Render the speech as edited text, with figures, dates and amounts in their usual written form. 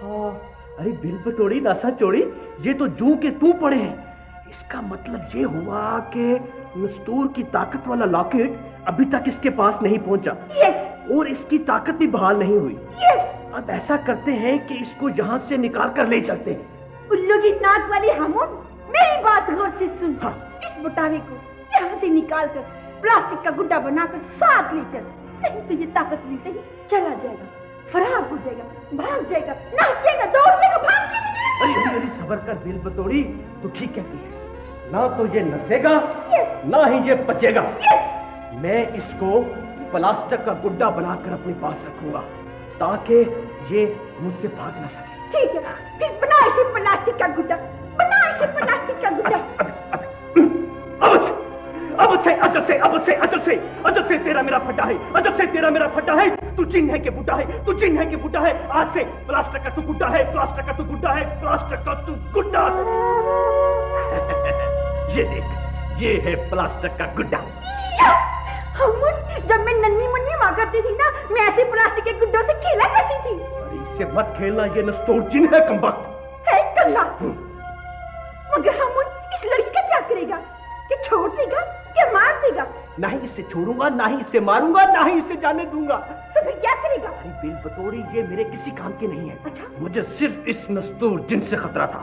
अरे bill बतोड़ी NASA चोड़ी, ये तो जू के तू पड़े हैं। इसका मतलब ये हुआ कि नस्तूर की ताकत वाला लॉकेट अभी तक इसके पास नहीं पहुंचा। यस। और इसकी ताकत भी बहाल नहीं हुई। यस। अब ऐसा करते हैं कि इसको यहाँ से निकाल कर ले चलते हैं। उल्लू की नाक वाली हमून, मेरी बात गौर से सुन। हाँ। इस बुटावे को यहाँ से निकाल कर प्लास्टिक का गुड्डा बनाकर साथ ले चल, नहीं तो ये ताकत मिलते ही चला जाएगा, फरार हो जाएगा, भाग जाएगा, नाचेगा, दौड़ेगा, भाग जाएगा। अरे अरे सबर कर बिल बतोड़ी, तू ठीक कहती है। ना तो ये नसेगा, ना ही ये बचेगा। मैं इसको प्लास्टिक का गुड्डा बनाकर अपने पास रखूंगा ताकि ये मुझसे भाग ना सके। ठीक है, फिर बना इसे प्लास्टिक का गुड्डा, बना इसे प्लास्टिक का गुड्डा। अजब से तेरा मेरा फटा है, अजब से तेरा मेरा फटा है। तू जिन है कि बूटा है, तू जिन है कि बूटा है। आज से प्लास्टिक का तू गुड्डा है, प्लास्टिक का तू गुड्डा है, प्लास्टिक का तू गुड्डा। ये देख, ये है प्लास्टिक का गुड्डा। जब मैं नन्ही मुन्नी हुआ करती थी ना, मैं ऐसे प्लास्टिक के गुड्डों से खेला करती थी। अरे इससे मत खेलना, ये नस्तूर जिन है कमबख्त। है कंगा। मगर हम इस लड़की का क्या करेगा? कि छोड़ देगा या मार देगा? ना ही इसे छोड़ूंगा, ना ही इसे मारूंगा, ना ही इसे जाने दूंगा। तो फिर क्या करेगा? अरे बिल बतोड़ी, ये मेरे किसी काम के नहीं है। अच्छा? मुझे सिर्फ इस नस्तूर जिन से खतरा था।